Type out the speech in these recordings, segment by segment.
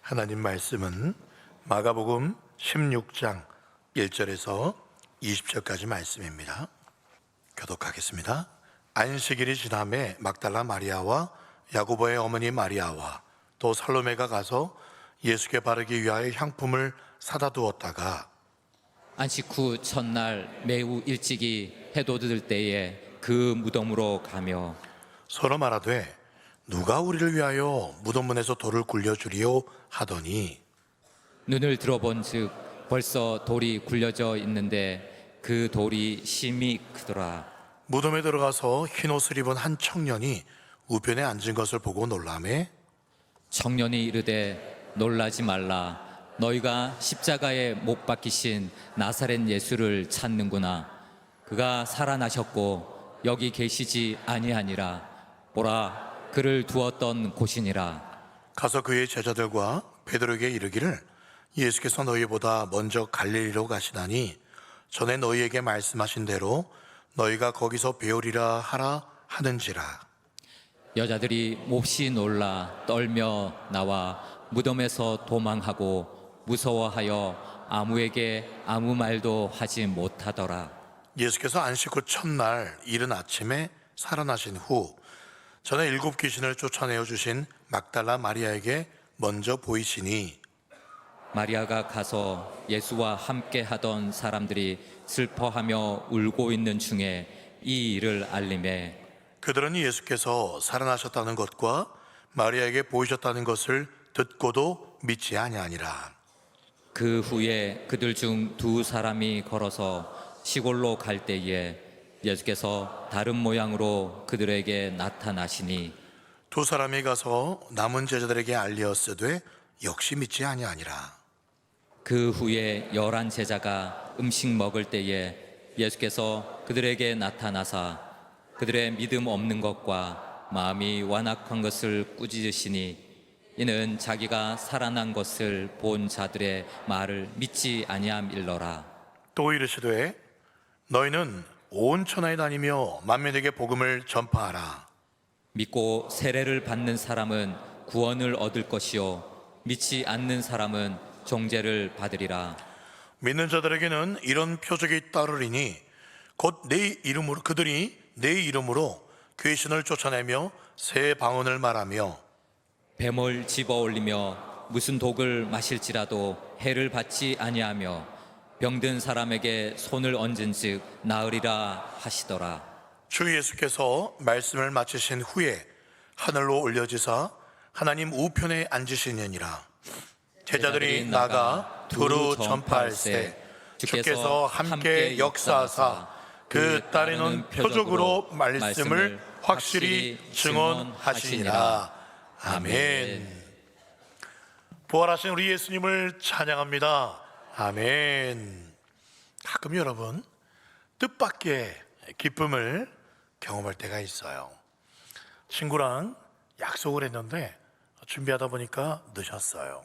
하나님 말씀은 마가복음 16장 1절에서 20절까지 말씀입니다. 교독하겠습니다. 안식일이 지남에 막달라 마리아와 야고보의 어머니 마리아와 또 살로메가 가서 예수께 바르기 위하여 향품을 사다 두었다가 안식 후 첫날 매우 일찍이 해도 들 때에 그 무덤으로 가며 서로 말하되 누가 우리를 위하여 무덤 문에서 돌을 굴려주리요 하더니 눈을 들어본즉 벌써 돌이 굴려져 있는데 그 돌이 심히 크더라. 무덤에 들어가서 흰 옷을 입은 한 청년이 우편에 앉은 것을 보고 놀라매 청년이 이르되 놀라지 말라. 너희가 십자가에 못 박히신 나사렛 예수를 찾는구나. 그가 살아나셨고 여기 계시지 아니하니라. 보라, 그를 두었던 곳이니라. 가서 그의 제자들과 베드로에게 이르기를 예수께서 너희보다 먼저 갈릴리로 가시나니 전에 너희에게 말씀하신 대로 너희가 거기서 배우리라 하라 하는지라. 여자들이 몹시 놀라 떨며 나와 무덤에서 도망하고 무서워하여 아무에게 아무 말도 하지 못하더라. 예수께서 안식 후 첫날 이른 아침에 살아나신 후 전에 7 귀신을 쫓아내어 주신 막달라 마리아에게 먼저 보이시니 마리아가 가서 예수와 함께 하던 사람들이 슬퍼하며 울고 있는 중에 이 일을 알림해 그들은 예수께서 살아나셨다는 것과 마리아에게 보이셨다는 것을 듣고도 믿지 아니하니라. 그 후에 그들 중 2 사람이 걸어서 시골로 갈 때에 예수께서 다른 모양으로 그들에게 나타나시니 2 사람이 가서 남은 제자들에게 알리었으되 역시 믿지 아니하니라. 그 후에 11 제자가 음식 먹을 때에 예수께서 그들에게 나타나사 그들의 믿음 없는 것과 마음이 완악한 것을 꾸짖으시니 이는 자기가 살아난 것을 본 자들의 말을 믿지 아니함일러라. 또 이르시되 너희는 온 천하에 다니며 만민에게 복음을 전파하라. 믿고 세례를 받는 사람은 구원을 얻을 것이요 믿지 않는 사람은 종죄를 받으리라. 믿는 자들에게는 이런 표적이 따르리니 곧 내 이름으로 그들이 내 이름으로 귀신을 쫓아내며 새 방언을 말하며 뱀을 집어 올리며 무슨 독을 마실지라도 해를 받지 아니하며 병든 사람에게 손을 얹은즉 나으리라 하시더라. 주 예수께서 말씀을 마치신 후에 하늘로 올려지사 하나님 우편에 앉으시느니라. 제자들이 나가 두루 전파할세 주께서 함께 역사하사 그 따르는 표적으로 말씀을 확실히 증언하시니라. 아멘. 부활하신 우리 예수님을 찬양합니다. 아멘. 가끔 여러분 뜻밖의 기쁨을 경험할 때가 있어요. 친구랑 약속을 했는데 준비하다 보니까 늦었어요.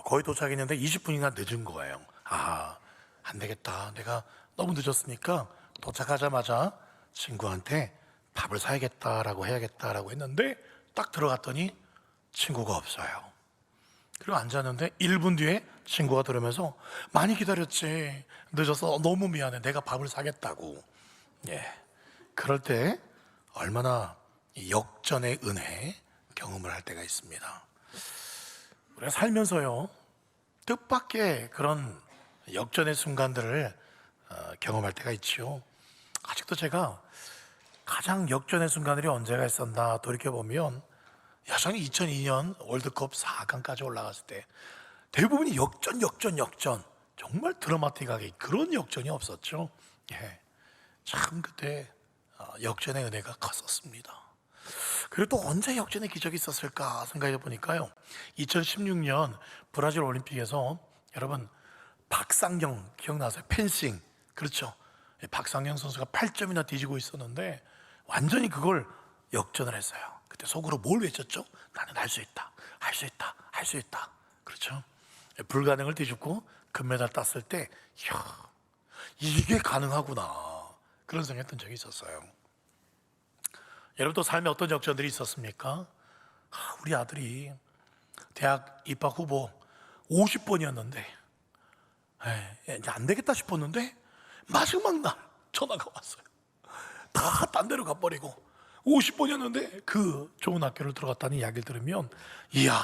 거의 도착했는데 20분이나 늦은 거예요. 안 되겠다. 내가 너무 늦었으니까 도착하자마자 친구한테 밥을 사야겠다라고 해야겠다라고 했는데 딱 들어갔더니 친구가 없어요. 그리고 앉았는데 1분 뒤에 친구가 들으면서 많이 기다렸지. 늦어서 너무 미안해. 내가 밥을 사겠다고. 그럴 때 얼마나 역전의 은혜 경험을 할 때가 있습니다. 우리가 살면서요 뜻밖의 그런 역전의 순간들을 경험할 때가 있지요. 아직도 제가 가장 역전의 순간들이 언제가 있었나 돌이켜보면 여전히 2002년 월드컵 4강까지 올라갔을 때 대부분이 역전 정말 드라마틱하게 그런 역전이 없었죠. 참 그때 역전의 은혜가 컸었습니다. 그리고 또 언제 역전의 기적이 있었을까 생각해 보니까요 2016년 브라질 올림픽에서 여러분 박상경 기억나세요? 펜싱. 그렇죠. 박상경 선수가 8점이나 뒤지고 있었는데 완전히 그걸 역전을 했어요. 그때 속으로 뭘 외쳤죠? 나는 할 수 있다, 할 수 있다, 할 수 있다. 그렇죠. 불가능을 뒤집고 금메달 땄을 때 이야, 이게 가능하구나 그런 생각했던 적이 있었어요. 여러분 또 삶에 어떤 역전들이 있었습니까? 우리 아들이 대학 입학 후보 50번이었는데 이제 안 되겠다 싶었는데 마지막 날 전화가 왔어요. 다 딴 데로 가버리고 50번이었는데 그 좋은 학교를 들어갔다는 이야기를 들으면 이야,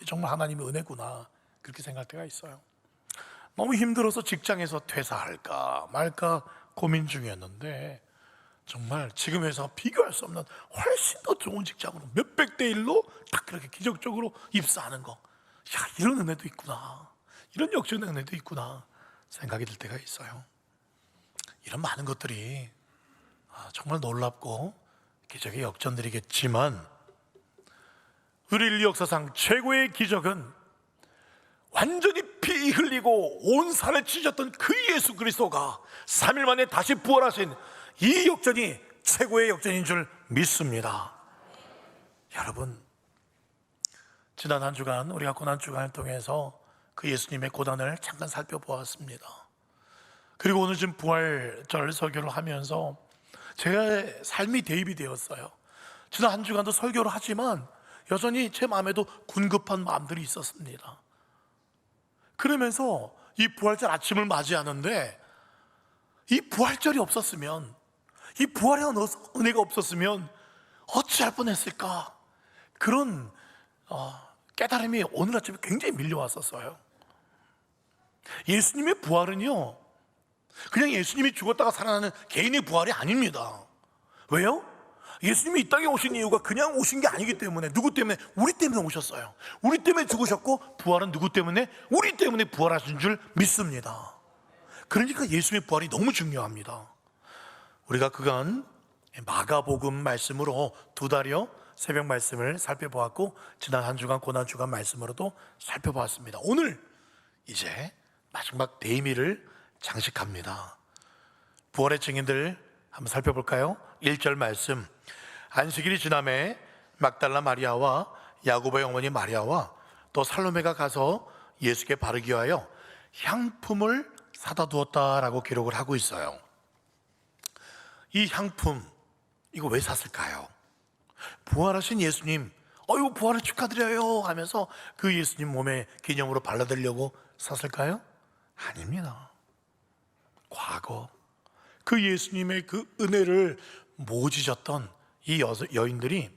정말 하나님의 은혜구나, 그렇게 생각할 때가 있어요. 너무 힘들어서 직장에서 퇴사할까 말까 고민 중이었는데 정말 지금에서 비교할 수 없는 훨씬 더 좋은 직장으로 몇백 대 1로 딱 그렇게 기적적으로 입사하는 거, 야, 이런 은혜도 있구나, 이런 역전의 은혜도 있구나 생각이 들 때가 있어요. 이런 많은 것들이 정말 놀랍고 기적의 역전들이겠지만 우리 인류 역사상 최고의 기적은 완전히 피 흘리고 온 산에 찢었던 그 예수 그리스도가 3일 만에 다시 부활하신 이 역전이 최고의 역전인 줄 믿습니다. 여러분, 지난 한 주간 우리가 고난주간을 통해서 그 예수님의 고난을 잠깐 살펴보았습니다. 그리고 오늘 지금 부활절 설교를 하면서 제 삶이 대입이 되었어요. 지난 한 주간도 설교를 하지만 여전히 제 마음에도 군급한 마음들이 있었습니다. 그러면서 이 부활절 아침을 맞이하는데 이 부활절이 없었으면, 이 부활의 은혜가 없었으면 어찌할 뻔했을까, 그런 깨달음이 오늘 아침에 굉장히 밀려왔었어요. 예수님의 부활은요, 그냥 예수님이 죽었다가 살아나는 개인의 부활이 아닙니다. 왜요? 예수님이 이 땅에 오신 이유가 그냥 오신 게 아니기 때문에, 누구 때문에? 우리 때문에 오셨어요. 우리 때문에 죽으셨고, 부활은 누구 때문에? 우리 때문에 부활하신 줄 믿습니다. 그러니까 예수님의 부활이 너무 중요합니다. 우리가 그간 마가복음 말씀으로 2달여 새벽 말씀을 살펴보았고, 지난 한 주간 고난주간 말씀으로도 살펴보았습니다. 오늘 이제 마지막 대의미를 장식합니다. 부활의 증인들 한번 살펴볼까요? 1절 말씀. 안식일이 지남에 막달라 마리아와 야고보의 어머니 마리아와 또 살로메가 가서 예수께 바르기 위하여 향품을 사다 두었다라고 기록을 하고 있어요. 이 향품, 이거 왜 샀을까요? 부활하신 예수님, 어유 부활을 축하드려요 하면서 그 예수님 몸에 기념으로 발라드리려고 샀을까요? 아닙니다. 과거 그 예수님의 그 은혜를 모지셨던 이 여인들이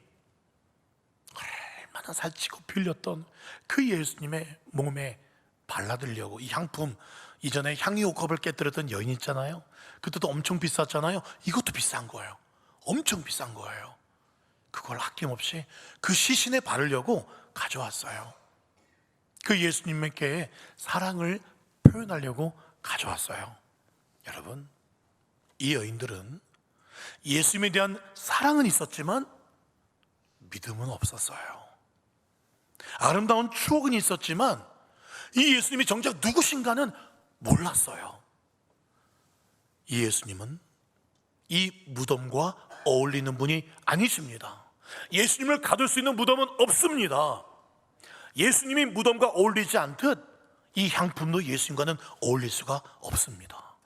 얼마나 살찌고 빌렸던 그 예수님의 몸에 발라드리려고 이 향품, 이전에 향유옥합을 깨뜨렸던 여인 있잖아요. 그때도 엄청 비쌌잖아요. 이것도 비싼 거예요. 엄청 비싼 거예요. 그걸 아낌없이 그 시신에 바르려고 가져왔어요. 그 예수님께 사랑을 표현하려고 가져왔어요. 여러분, 이 여인들은 예수님에 대한 사랑은 있었지만 믿음은 없었어요. 아름다운 추억은 있었지만 이 예수님이 정작 누구신가는 몰랐어요. 이 예수님은 이 무덤과 어울리는 분이 아니십니다. 예수님을 가둘 수 있는 무덤은 없습니다. 예수님이 무덤과 어울리지 않듯 이 향품도 예수님과는 어울릴 수가 없습니다.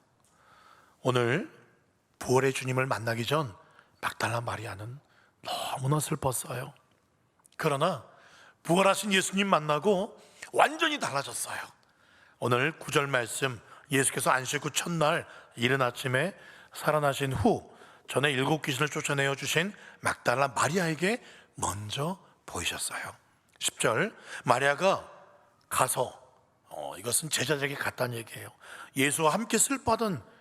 오늘 부활의 주님을 만나기 전 막달라 마리아는 너무나 슬펐어요. 그러나 부활하신 예수님 만나고 완전히 달라졌어요. 오늘 9절 말씀, 예수께서 안식 후 첫날 이른 아침에 살아나신 후 전에 7 귀신을 쫓아내어 주신 막달라 마리아에게 먼저 보이셨어요. 10절, 마리아가 가서, 이것은 제자들에게 갔다는 얘기예요. 예수와 함께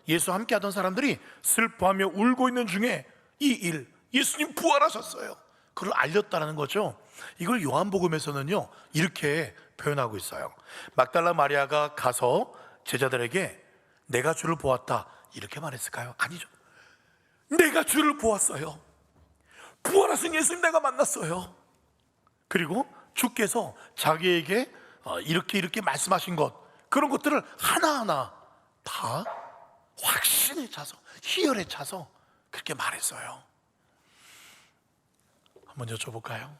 예수와 함께 하던 사람들이 슬퍼하며 울고 있는 중에 이 일, 예수님 부활하셨어요, 그걸 알렸다는 거죠. 이걸 요한복음에서는요 이렇게 표현하고 있어요. 막달라 마리아가 가서 제자들에게 내가 주를 보았다 이렇게 말했을까요? 아니죠. 내가 주를 보았어요. 부활하신 예수님 내가 만났어요. 그리고 주께서 자기에게 이렇게 말씀하신 것, 그런 것들을 하나하나 다 확신에 차서, 희열에 차서 그렇게 말했어요. 한번 여쭤볼까요?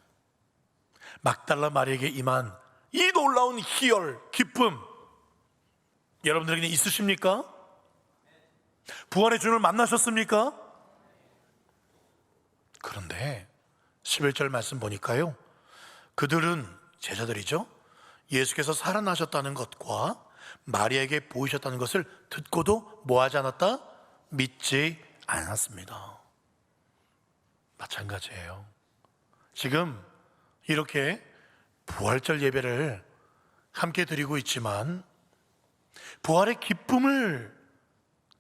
막달라 마리아에게 임한 이 놀라운 희열, 기쁨 여러분들에게는 있으십니까? 부활의 주님을 만나셨습니까? 그런데 11절 말씀 보니까요, 그들은 제자들이죠. 예수께서 살아나셨다는 것과 마리아에게 보이셨다는 것을 듣고도 뭐 하지 않았다? 믿지 않았습니다. 마찬가지예요. 지금 이렇게 부활절 예배를 함께 드리고 있지만 부활의 기쁨을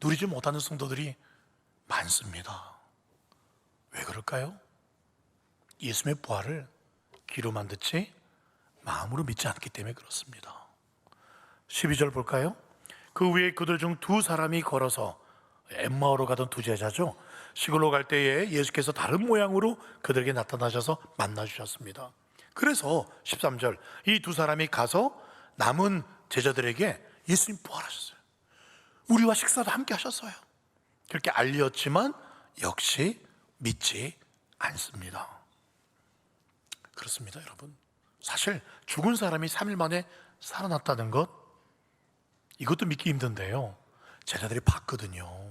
누리지 못하는 성도들이 많습니다. 왜 그럴까요? 예수님의 부활을 귀로만 듣지 마음으로 믿지 않기 때문에 그렇습니다. 12절 볼까요? 그 위에 그들 중 두 사람이 걸어서 엠마오로 가던 두 제자죠. 시골로 갈 때에 예수께서 다른 모양으로 그들에게 나타나셔서 만나주셨습니다. 그래서 13절 이 두 사람이 가서 남은 제자들에게 예수님 부활하셨어요. 우리와 식사도 함께 하셨어요. 그렇게 알렸지만 역시 믿지 않습니다. 그렇습니다, 여러분. 사실 죽은 사람이 3일 만에 살아났다는 것, 이것도 믿기 힘든데요, 제자들이 봤거든요.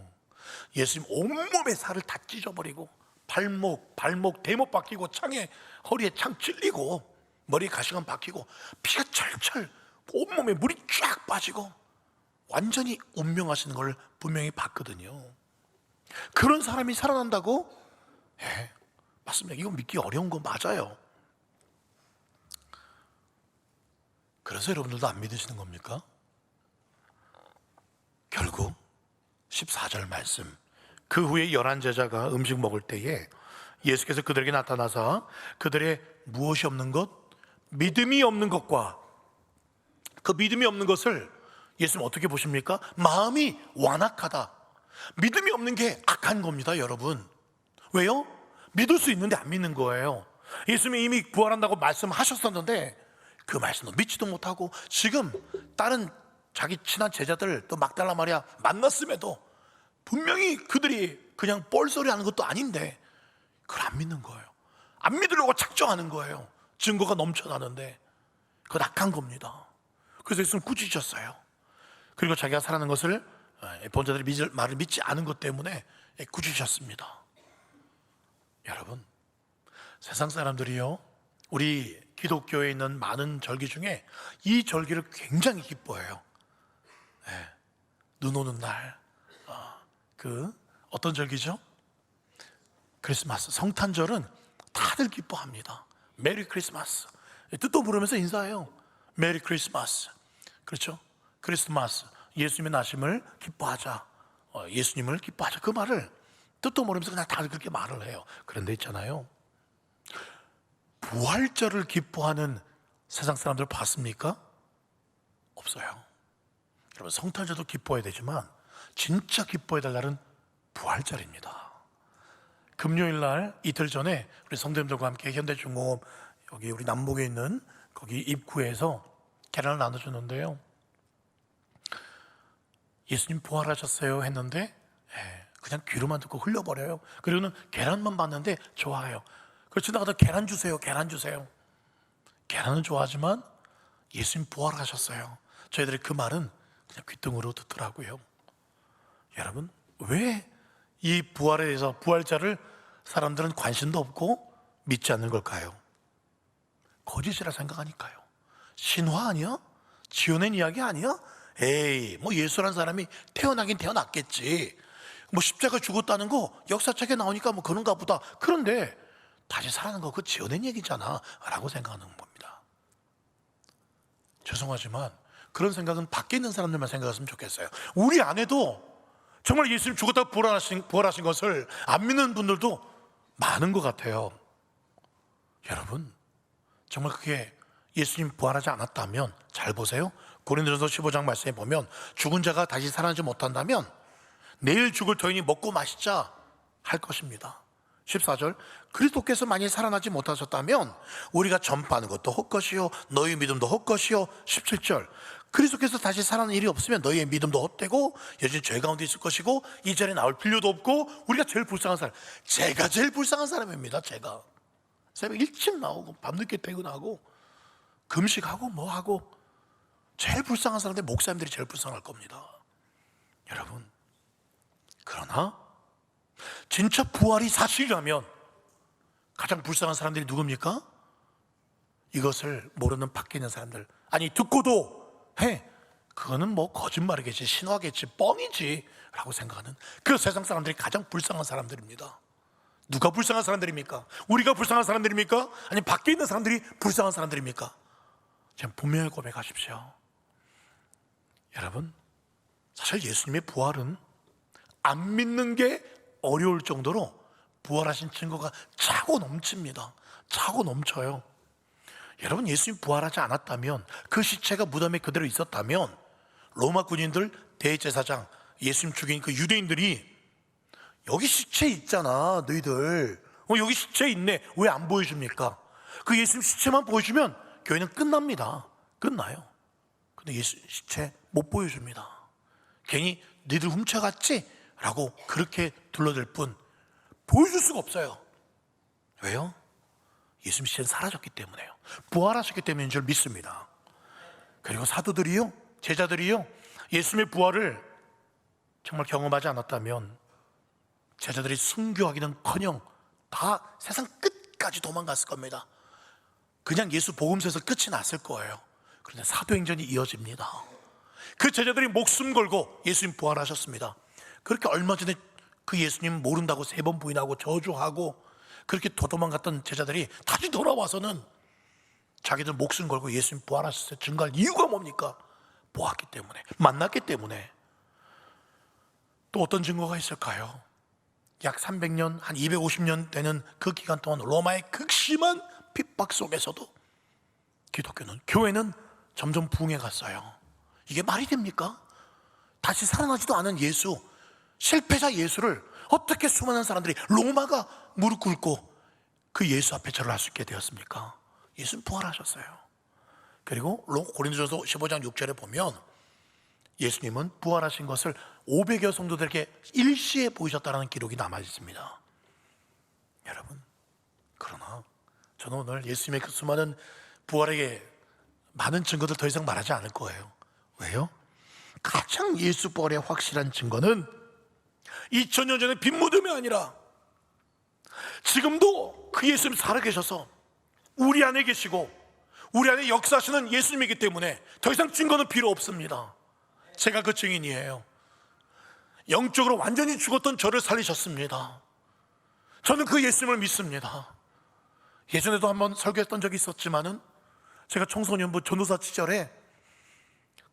예수님 온몸에 살을 다 찢어버리고 발목 대못 박히고 창에 허리에 창 찔리고 머리에 가시관 박히고 피가 철철 온몸에 물이 쫙 빠지고 완전히 운명하시는 걸 분명히 봤거든요. 그런 사람이 살아난다고? 예, 맞습니다. 이거 믿기 어려운 거 맞아요. 그래서 여러분들도 안 믿으시는 겁니까? 결국 14절 말씀, 그 후에 11 제자가 음식 먹을 때에 예수께서 그들에게 나타나사 그들의 무엇이 없는 것? 믿음이 없는 것과 그 믿음이 없는 것을 예수님 어떻게 보십니까? 마음이 완악하다. 믿음이 없는 게 악한 겁니다, 여러분. 왜요? 믿을 수 있는데 안 믿는 거예요. 예수님이 이미 부활한다고 말씀하셨었는데 그 말씀도 믿지도 못하고 지금 다른 자기 친한 제자들 또 막달라 마리아 만났음에도 분명히 그들이 그냥 뻘소리 하는 것도 아닌데 그걸 안 믿는 거예요. 안 믿으려고 작정하는 거예요. 증거가 넘쳐나는데 그건 악한 겁니다. 그래서 예수님 꾸짖으셨어요. 그리고 자기가 살아난 것을 본자들이 말을 믿지 않은 것 때문에 꾸짖으셨습니다. 여러분, 세상 사람들이요, 우리 기독교에 있는 많은 절기 중에 이 절기를 굉장히 기뻐해요. 눈 오는 날, 어떤 절기죠? 크리스마스, 성탄절은 다들 기뻐합니다. 메리 크리스마스. 뜻도 모르면서 인사해요. 메리 크리스마스. 그렇죠? 크리스마스, 예수님의 나심을 기뻐하자, 예수님을 기뻐하자, 그 말을 뜻도 모르면서 그냥 다들 그렇게 말을 해요. 그런데 있잖아요, 부활절을 기뻐하는 세상 사람들 봤습니까? 없어요. 여러분, 성탄절도 기뻐해야 되지만 진짜 기뻐해야 될 날은 부활절입니다. 금요일 날 이틀 전에 우리 성도님들과 함께 현대중공업 여기 우리 남북에 있는 거기 입구에서 계란을 나눠줬는데요, 예수님 부활하셨어요 했는데 그냥 귀로만 듣고 흘려버려요. 그리고는 계란만 봤는데 좋아해요. 그렇지, 나가다 계란 주세요, 계란 주세요. 계란은 좋아하지만 예수님 부활하셨어요, 저희들이 그 말은 그냥 귓등으로 듣더라고요. 여러분, 왜 이 부활에 대해서, 부활자를 사람들은 관심도 없고 믿지 않는 걸까요? 거짓이라 생각하니까요. 신화 아니야? 지어낸 이야기 아니야? 에이, 뭐 예수라는 사람이 태어나긴 태어났겠지, 뭐 십자가 죽었다는 거 역사책에 나오니까 뭐 그런가 보다. 그런데 다시 살아난 거 그거 지어낸 얘기잖아 라고 생각하는 겁니다. 죄송하지만 그런 생각은 밖에 있는 사람들만 생각했으면 좋겠어요. 우리 안에도 정말 예수님 죽었다가 부활하신 것을 안 믿는 분들도 많은 것 같아요. 여러분, 정말 그게 예수님 부활하지 않았다면 잘 보세요. 고린도전서 15장 말씀에 보면 죽은 자가 다시 살아나지 못한다면 내일 죽을 터이니 먹고 마시자 할 것입니다. 14절, 그리스도께서 만일 살아나지 못하셨다면 우리가 전파하는 것도 헛것이요 너희 믿음도 헛것이요. 17절, 그리스도께서 다시 살아나는 일이 없으면 너희의 믿음도 헛되고 여전히 죄 가운데 있을 것이고 이 자리에 나올 필요도 없고. 우리가 제일 불쌍한 사람, 제가 제일 불쌍한 사람입니다. 제가 새벽 일찍 나오고 밤늦게 퇴근하고 금식하고 뭐하고 제일 불쌍한 사람인데 목사님들이 제일 불쌍할 겁니다. 여러분, 그러나 진짜 부활이 사실이라면 가장 불쌍한 사람들이 누굽니까? 이것을 모르는 밖에 있는 사람들, 아니 듣고도 그거는 뭐 거짓말이겠지, 신화겠지, 뻥이지 라고 생각하는 그 세상 사람들이 가장 불쌍한 사람들입니다. 누가 불쌍한 사람들입니까? 우리가 불쌍한 사람들입니까? 아니 밖에 있는 사람들이 불쌍한 사람들입니까? 지금 분명히 고백하십시오. 여러분, 사실 예수님의 부활은 안 믿는 게 어려울 정도로 부활하신 증거가 차고 넘칩니다. 차고 넘쳐요. 여러분, 예수님 부활하지 않았다면, 그 시체가 무덤에 그대로 있었다면 로마 군인들, 대제사장, 예수님 죽인 그 유대인들이 여기 시체 있잖아 너희들, 여기 시체 있네, 왜 안 보여줍니까? 그 예수님 시체만 보여주면 교회는 끝납니다. 끝나요. 근데 예수 시체 못 보여줍니다. 괜히 너희들 훔쳐갔지? 라고 그렇게 둘러댈 뿐 보여줄 수가 없어요. 왜요? 예수님 시체는 사라졌기 때문에요. 부활하셨기 때문인 줄 믿습니다. 그리고 사도들이요, 제자들이요, 예수님의 부활을 정말 경험하지 않았다면 제자들이 순교하기는커녕 다 세상 끝까지 도망갔을 겁니다. 그냥 예수 복음서에서 끝이 났을 거예요. 그런데 사도행전이 이어집니다. 그 제자들이 목숨 걸고 예수님 부활하셨습니다. 그렇게 얼마 전에 그 예수님 모른다고 3번 부인하고 저주하고 그렇게 도망갔던 제자들이 다시 돌아와서는 자기들 목숨 걸고 예수님 부활하셨어요. 증거할 이유가 뭡니까? 보았기 때문에, 만났기 때문에. 또 어떤 증거가 있을까요? 약 300년, 한 250년 되는 그 기간 동안 로마의 극심한 핍박 속에서도 기독교는, 교회는 점점 부흥해 갔어요. 이게 말이 됩니까? 다시 살아나지도 않은 예수, 실패자 예수를 어떻게 수많은 사람들이, 로마가 무릎 꿇고 그 예수 앞에 절을 할 수 있게 되었습니까? 예수는 부활하셨어요. 그리고 고린도전서 15장 6절에 보면 예수님은 부활하신 것을 500여 성도들에게 일시에 보이셨다는 기록이 남아 있습니다. 여러분, 그러나 저는 오늘 예수님의 그 수많은 부활에게 많은 증거들 더 이상 말하지 않을 거예요. 왜요? 가장 예수 부활의 확실한 증거는 2000년 전에 빈 무덤이 아니라 지금도 그 예수님 살아계셔서 우리 안에 계시고 우리 안에 역사하시는 예수님이기 때문에 더 이상 증거는 필요 없습니다. 제가 그 증인이에요. 영적으로 완전히 죽었던 저를 살리셨습니다. 저는 그 예수님을 믿습니다. 예전에도 한번 설교했던 적이 있었지만은 제가 청소년부 전도사 시절에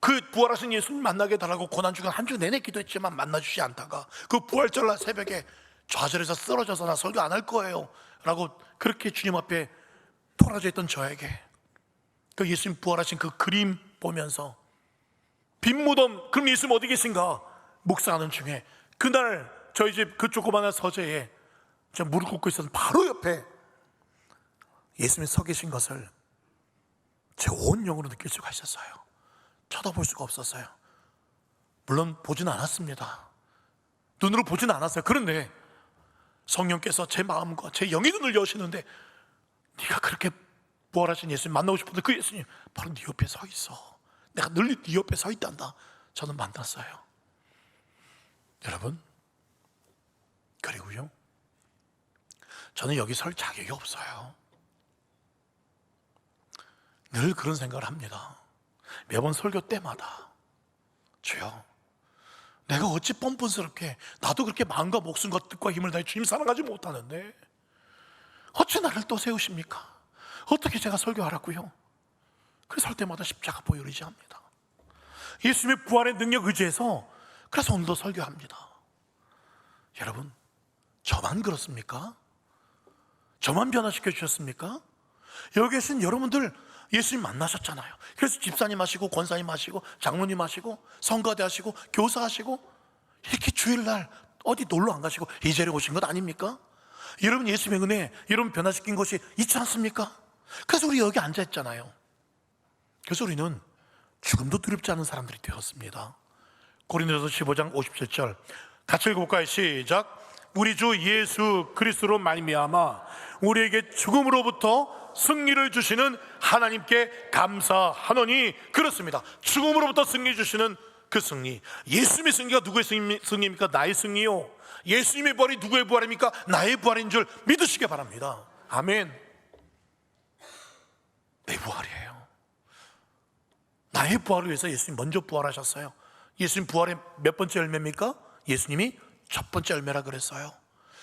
그 부활하신 예수님 만나게 달라고 고난주간 한 주 내내 기도했지만 만나주지 않다가 그 부활절날 새벽에 좌절해서 쓰러져서 나 설교 안 할 거예요 라고 그렇게 주님 앞에 토라져 있던 저에게 그 예수님 부활하신 그 그림 보면서 빈 무덤, 그럼 예수님 어디 계신가 묵상하는 중에 그날 저희 집 그 조그마한 서재에 제가 무릎 꿇고 있었던 바로 옆에 예수님이 서 계신 것을 제 온 영으로 느낄 수가 있었어요. 쳐다볼 수가 없었어요. 물론 보지는 않았습니다. 눈으로 보지는 않았어요. 그런데 성령께서 제 마음과 제 영의 눈을 여시는데 네가 그렇게 부활하신 예수님 만나고 싶은데 그 예수님 바로 네 옆에 서 있어. 내가 늘 네 옆에 서 있단다. 저는 만났어요. 여러분, 그리고요, 저는 여기 설 자격이 없어요. 늘 그런 생각을 합니다. 매번 설교 때마다 주여, 내가 어찌 뻔뻔스럽게 나도 그렇게 마음과 목숨과 뜻과 힘을 다해 주님 사랑하지 못하는데 어찌 나를 또 세우십니까? 어떻게 제가 설교하라고요? 그 설 때마다 십자가 보혈 의지합니다. 예수님의 부활의 능력 의지해서 그래서 오늘도 설교합니다. 여러분, 저만 그렇습니까? 저만 변화시켜 주셨습니까? 여기 계신 여러분들 예수님 만나셨잖아요. 그래서 집사님 하시고 권사님 하시고 장로님 하시고 성가대 하시고 교사 하시고 이렇게 주일날 어디 놀러 안 가시고 이 자리에 오신 것 아닙니까? 여러분 예수님의 은혜, 여러분 변화시킨 것이 있지 않습니까? 그래서 우리 여기 앉아 있잖아요. 그래서 우리는 죽음도 두렵지 않은 사람들이 되었습니다. 고린도서 15장 57절 같이 읽어볼까요? 시작. 우리 주 예수 그리스도로 말미암아 우리에게 죽음으로부터 승리를 주시는 하나님께 감사하노니. 그렇습니다. 죽음으로부터 승리 주시는 그 승리, 예수님의 승리가 누구의 승리입니까? 나의 승리요. 예수님의 부활이 누구의 부활입니까? 나의 부활인 줄 믿으시기 바랍니다. 아멘. 부활이에요. 나의 부활을 위해서 예수님 먼저 부활하셨어요. 예수님 부활의 몇 번째 열매입니까? 예수님이 첫 번째 열매라 그랬어요.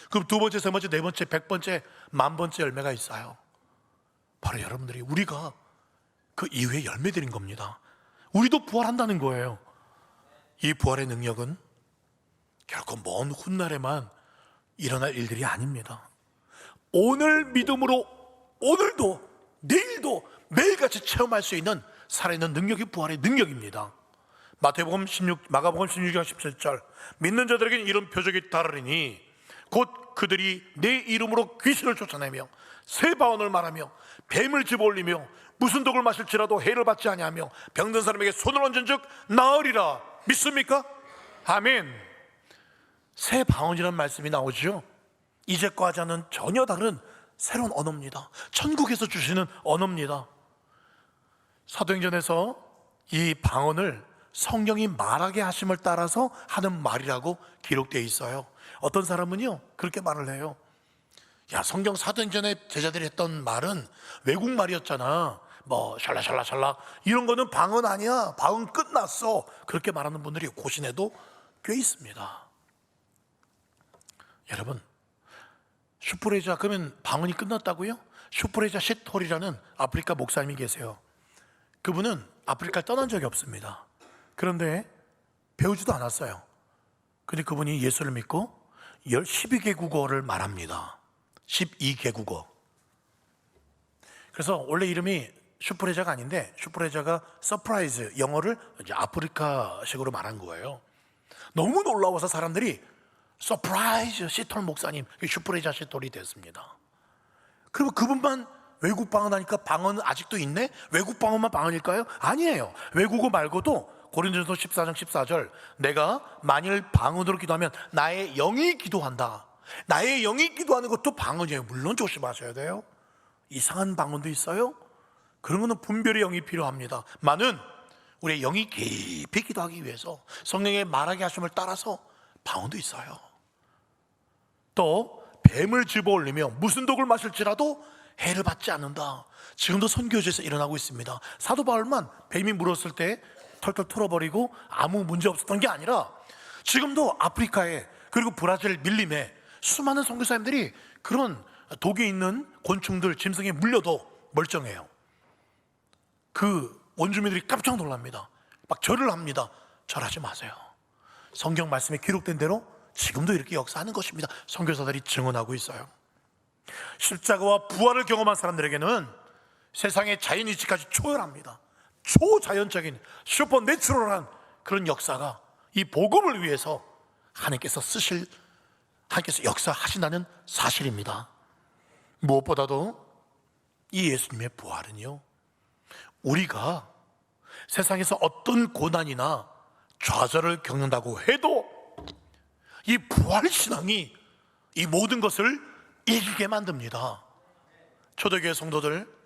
그럼 두 번째, 세 번째, 네 번째, 100번째, 10,000번째 열매가 있어요. 바로 여러분들이, 우리가 그 이후에 열매들인 겁니다. 우리도 부활한다는 거예요. 이 부활의 능력은 결코 먼 훗날에만 일어날 일들이 아닙니다. 오늘 믿음으로 오늘도 내일도 매일같이 체험할 수 있는 살아있는 능력이 부활의 능력입니다. 마가복음 16장 17절, 믿는 자들에게는 이런 표적이 따르리니 곧 그들이 내 이름으로 귀신을 쫓아내며 새 바언을 말하며 뱀을 집어올리며 무슨 독을 마실지라도 해를 받지 아니하며 병든 사람에게 손을 얹은즉 나으리라. 믿습니까? 아멘. 새 바언이라는 말씀이 나오죠. 이제까지와는 전혀 다른 새로운 언어입니다. 천국에서 주시는 언어입니다. 사도행전에서 이 방언을 성령이 말하게 하심을 따라서 하는 말이라고 기록되어 있어요. 어떤 사람은요 그렇게 말을 해요. 야, 성경 사도행전에 제자들이 했던 말은 외국 말이었잖아. 뭐 샬라샬라샬라 이런 거는 방언 아니야. 방언 끝났어. 그렇게 말하는 분들이 고신에도 꽤 있습니다. 여러분, 슈프레자, 그러면 방언이 끝났다고요? 슈프레자 시톨이라는 아프리카 목사님이 계세요. 그분은 아프리카를 떠난 적이 없습니다. 그런데 배우지도 않았어요. 근데 그분이 예수를 믿고 12개국어를 말합니다. 12개국어. 그래서 원래 이름이 슈프레자가 아닌데 슈프레자가 서프라이즈, 영어를 이제 아프리카식으로 말한 거예요. 너무 놀라워서 사람들이 서프라이즈 시톨 목사님, 슈프레자 시톨이 됐습니다. 그리고 그분만 외국 방언 하니까 방언은 아직도 있네? 외국 방언만 방언일까요? 아니에요. 외국어 말고도 고린도전서 14장 14절, 내가 만일 방언으로 기도하면 나의 영이 기도한다. 나의 영이 기도하는 것도 방언이에요. 물론 조심하셔야 돼요. 이상한 방언도 있어요. 그런 거는 분별의 영이 필요합니다. 많은 우리의 영이 깊이 기도하기 위해서 성령의 말하게 하심을 따라서 방언도 있어요. 또 뱀을 집어올리며 무슨 독을 마실지라도 해를 받지 않는다. 지금도 선교지에서 일어나고 있습니다. 사도 바울만 뱀이 물었을 때 털털 털어버리고 아무 문제 없었던 게 아니라 지금도 아프리카에 그리고 브라질 밀림에 수많은 선교사님들이 그런 독이 있는 곤충들, 짐승에 물려도 멀쩡해요. 그 원주민들이 깜짝 놀랍니다. 막 절을 합니다. 절하지 마세요. 성경 말씀에 기록된 대로 지금도 이렇게 역사하는 것입니다. 선교사들이 증언하고 있어요. 십자가와 부활을 경험한 사람들에게는 세상의 자연이치까지 초월합니다. 초자연적인 슈퍼내추럴한 그런 역사가 이 복음을 위해서 하나님께서 역사하신다는 사실입니다. 무엇보다도 이 예수님의 부활은요, 우리가 세상에서 어떤 고난이나 좌절을 겪는다고 해도 이 부활신앙이 이 모든 것을 이기게 만듭니다. 초대교회 성도들,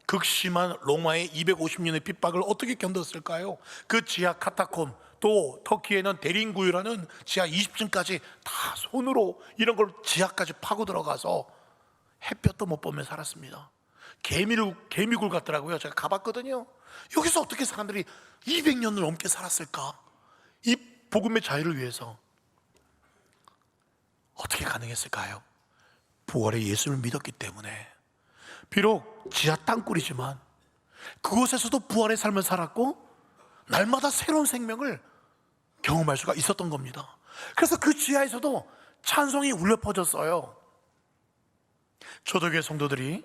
극심한 로마의 250년의 핍박을 어떻게 견뎠을까요? 그 지하 카타콤, 또 터키에는 대린구유라는 지하 20층까지 다 손으로 이런 걸 지하까지 파고 들어가서 햇볕도 못 보며 살았습니다. 개미굴 같더라고요. 제가 가봤거든요. 여기서 어떻게 사람들이 200년을 넘게 살았을까? 이 복음의 자유를 위해서 어떻게 가능했을까요? 부활의 예수를 믿었기 때문에. 비록 지하 땅굴이지만 그곳에서도 부활의 삶을 살았고 날마다 새로운 생명을 경험할 수가 있었던 겁니다. 그래서 그 지하에서도 찬송이 울려 퍼졌어요. 초대교회 성도들이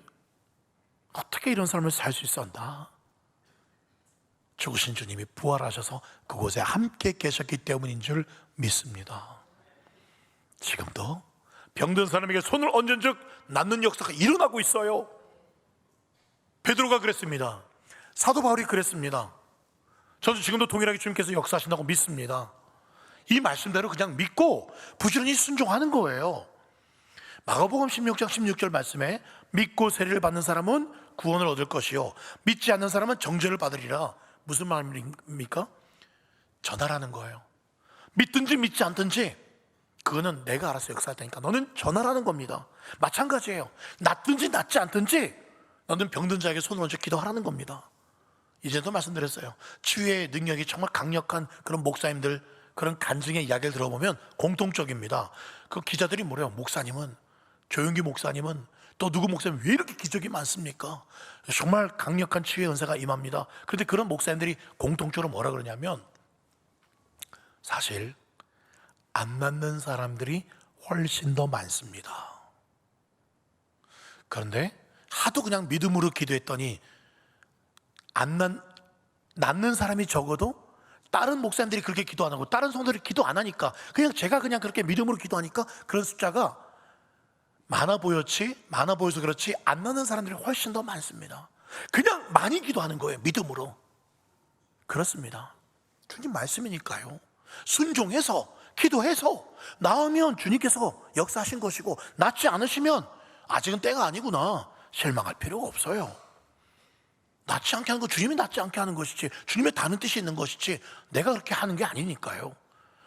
어떻게 이런 삶을 살 수 있었나? 죽으신 주님이 부활하셔서 그곳에 함께 계셨기 때문인 줄 믿습니다. 지금도 병든 사람에게 손을 얹은 즉 낫는 역사가 일어나고 있어요. 베드로가 그랬습니다. 사도 바울이 그랬습니다. 저도 지금도 동일하게 주님께서 역사하신다고 믿습니다. 이 말씀대로 그냥 믿고 부지런히 순종하는 거예요. 마가복음 16장 16절 말씀에 믿고 세례를 받는 사람은 구원을 얻을 것이요 믿지 않는 사람은 정죄를 받으리라. 무슨 말입니까? 전하라는 거예요. 믿든지 믿지 않든지 그거는 내가 알아서 역사할 테니까 너는 전하라는 겁니다. 마찬가지예요. 낫든지 낫지 않든지 너는 병든 자에게 손을 얹어 기도하라는 겁니다. 이제도 말씀드렸어요. 치유의 능력이 정말 강력한 그런 목사님들, 그런 간증의 이야기를 들어보면 공통적입니다. 그 기자들이 뭐래요? 목사님은, 조용기 목사님은, 또 누구 목사님 왜 이렇게 기적이 많습니까? 정말 강력한 치유의 은사가 임합니다. 그런데 그런 목사님들이 공통적으로 뭐라 그러냐면, 사실 안 낫는 사람들이 훨씬 더 많습니다. 그런데 하도 그냥 믿음으로 기도했더니 낫는 사람이 적어도 다른 목사님들이 그렇게 기도 안 하고 다른 성도들이 기도 안 하니까 그냥 제가 그냥 그렇게 믿음으로 기도하니까 그런 숫자가 많아 보여서 그렇지 안 낫는 사람들이 훨씬 더 많습니다. 그냥 많이 기도하는 거예요. 믿음으로. 그렇습니다. 주님 말씀이니까요. 순종해서 기도해서 나으면 주님께서 역사하신 것이고, 낫지 않으시면 아직은 때가 아니구나 실망할 필요가 없어요. 낫지 않게 하는 거 주님이 낫지 않게 하는 것이지, 주님의 다른 뜻이 있는 것이지 내가 그렇게 하는 게 아니니까요.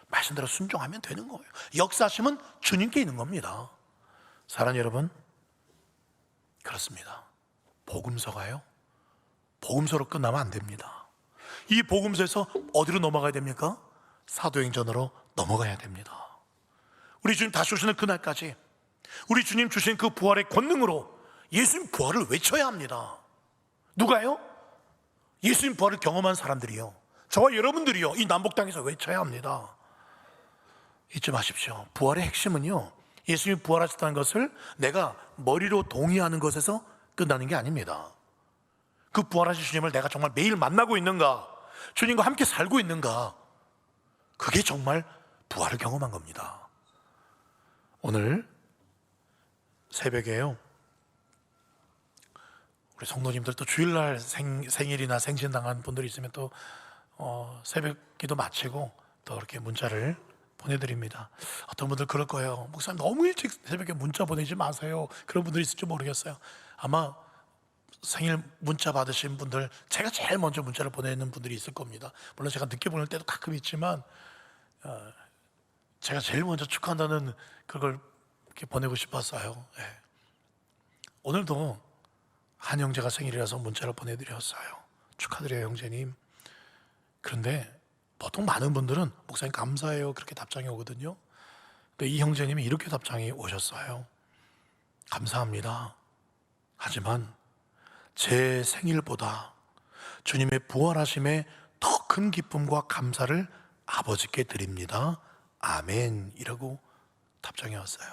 말씀대로 순종하면 되는 거예요. 역사하심은 주님께 있는 겁니다. 사랑하는 여러분, 그렇습니다. 복음서가요, 복음서로 끝나면 안 됩니다. 이 복음서에서 어디로 넘어가야 됩니까? 사도행전으로 넘어가야 됩니다. 우리 주님 다시 오시는 그날까지 우리 주님 주신 그 부활의 권능으로 예수님 부활을 외쳐야 합니다. 누가요? 예수님 부활을 경험한 사람들이요, 저와 여러분들이요, 이 남북 땅에서 외쳐야 합니다. 잊지 마십시오. 부활의 핵심은요, 예수님이 부활하셨다는 것을 내가 머리로 동의하는 것에서 끝나는 게 아닙니다. 그 부활하신 주님을 내가 정말 매일 만나고 있는가, 주님과 함께 살고 있는가, 그게 정말 부활을 경험한 겁니다. 오늘 새벽에요, 우리 성도님들 또 주일날 생일이나 생신당한 분들이 있으면 또 새벽 기도 마치고 또 이렇게 문자를 보내드립니다. 어떤 분들 그럴 거예요. 목사님 너무 일찍 새벽에 문자 보내지 마세요. 그런 분들이 있을지 모르겠어요. 아마 생일 문자 받으신 분들, 제가 제일 먼저 문자를 보내는 분들이 있을 겁니다. 물론 제가 늦게 보낼 때도 가끔 있지만 제가 제일 먼저 축하한다는 그걸 이렇게 보내고 싶었어요. 네. 오늘도 한 형제가 생일이라서 문자를 보내드렸어요. 축하드려요 형제님. 그런데 보통 많은 분들은 목사님 감사해요 그렇게 답장이 오거든요. 근데 이 형제님이 이렇게 답장이 오셨어요. 감사합니다. 하지만 제 생일보다 주님의 부활하심에 더 큰 기쁨과 감사를 아버지께 드립니다. 아멘. 이라고 답장이 왔어요.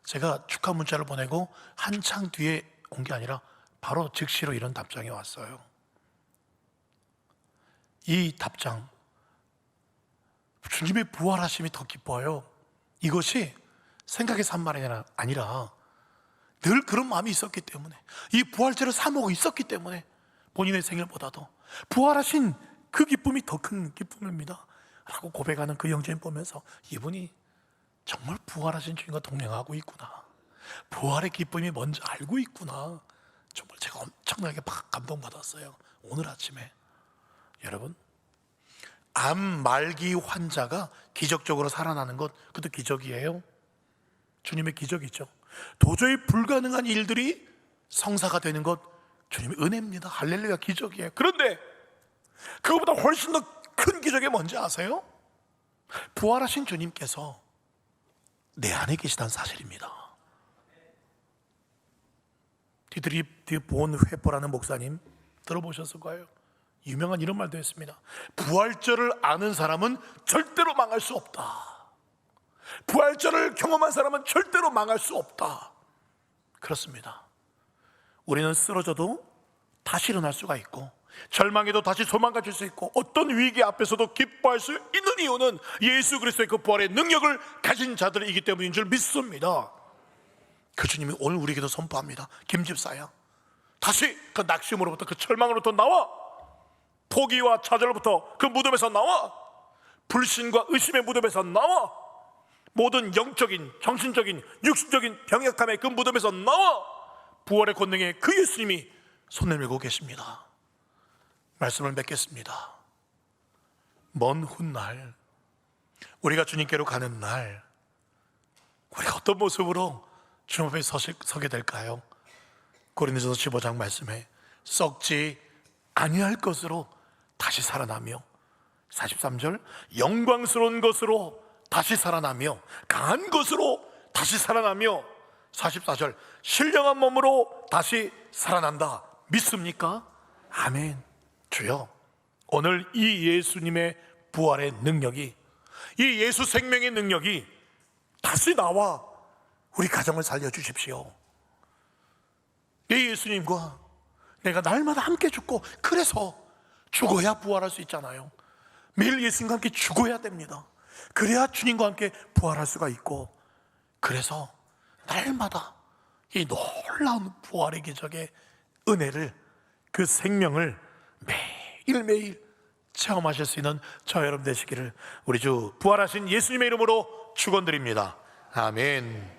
제가 축하 문자를 보내고 한창 뒤에 온 게 아니라 바로 즉시로 이런 답장이 왔어요. 이 답장, 주님의 부활하심이 더 기뻐요. 이것이 생각에서 한 말이 아니라 늘 그런 마음이 있었기 때문에, 이 부활절을 사모하고 있었기 때문에 본인의 생일보다도 부활하신 그 기쁨이 더 큰 기쁨입니다 라고 고백하는 그 형제님 보면서 이분이 정말 부활하신 주님과 동행하고 있구나, 부활의 기쁨이 뭔지 알고 있구나, 정말 제가 엄청나게 감동받았어요. 오늘 아침에 여러분, 암 말기 환자가 기적적으로 살아나는 것, 그것도 기적이에요. 주님의 기적이죠. 도저히 불가능한 일들이 성사가 되는 것, 주님의 은혜입니다. 할렐루야, 기적이에요. 그런데 그것보다 훨씬 더 큰 기적이 뭔지 아세요? 부활하신 주님께서 내 안에 계시다는 사실입니다. 디드리 본 회포라는 목사님 들어보셨을 거예요. 유명한 이런 말도 했습니다. 부활절을 아는 사람은 절대로 망할 수 없다. 부활절을 경험한 사람은 절대로 망할 수 없다. 그렇습니다. 우리는 쓰러져도 다시 일어날 수가 있고, 절망해도 다시 소망 가질 수 있고, 어떤 위기 앞에서도 기뻐할 수 있는 이유는 예수 그리스도의 그 부활의 능력을 가진 자들이기 때문인 줄 믿습니다. 그 주님이 오늘 우리에게도 선포합니다. 김집사야, 다시 그 낙심으로부터, 그 절망으로부터 나와, 포기와 좌절로부터 그 무덤에서 나와, 불신과 의심의 무덤에서 나와, 모든 영적인, 정신적인, 육신적인 병약함의 그 무덤에서 나와, 부활의 권능에 그 예수님이 손 내밀고 계십니다. 말씀을 맺겠습니다. 먼 훗날 우리가 주님께로 가는 날, 우리가 어떤 모습으로 주님 앞에 서게 될까요? 고린도전서 15장 말씀에 썩지 아니할 것으로 다시 살아나며, 43절 영광스러운 것으로 다시 살아나며 강한 것으로 다시 살아나며, 44절 신령한 몸으로 다시 살아난다. 믿습니까? 아멘. 주여, 오늘 이 예수님의 부활의 능력이, 이 예수 생명의 능력이 다시 나와 우리 가정을 살려주십시오. 이 예수님과 내가 날마다 함께 죽고, 그래서 죽어야 부활할 수 있잖아요. 매일 예수님과 함께 죽어야 됩니다. 그래야 주님과 함께 부활할 수가 있고, 그래서 날마다 이 놀라운 부활의 기적의 은혜를, 그 생명을 매일매일 체험하실 수 있는 저 여러분 되시기를 우리 주 부활하신 예수님의 이름으로 축원드립니다. 아멘.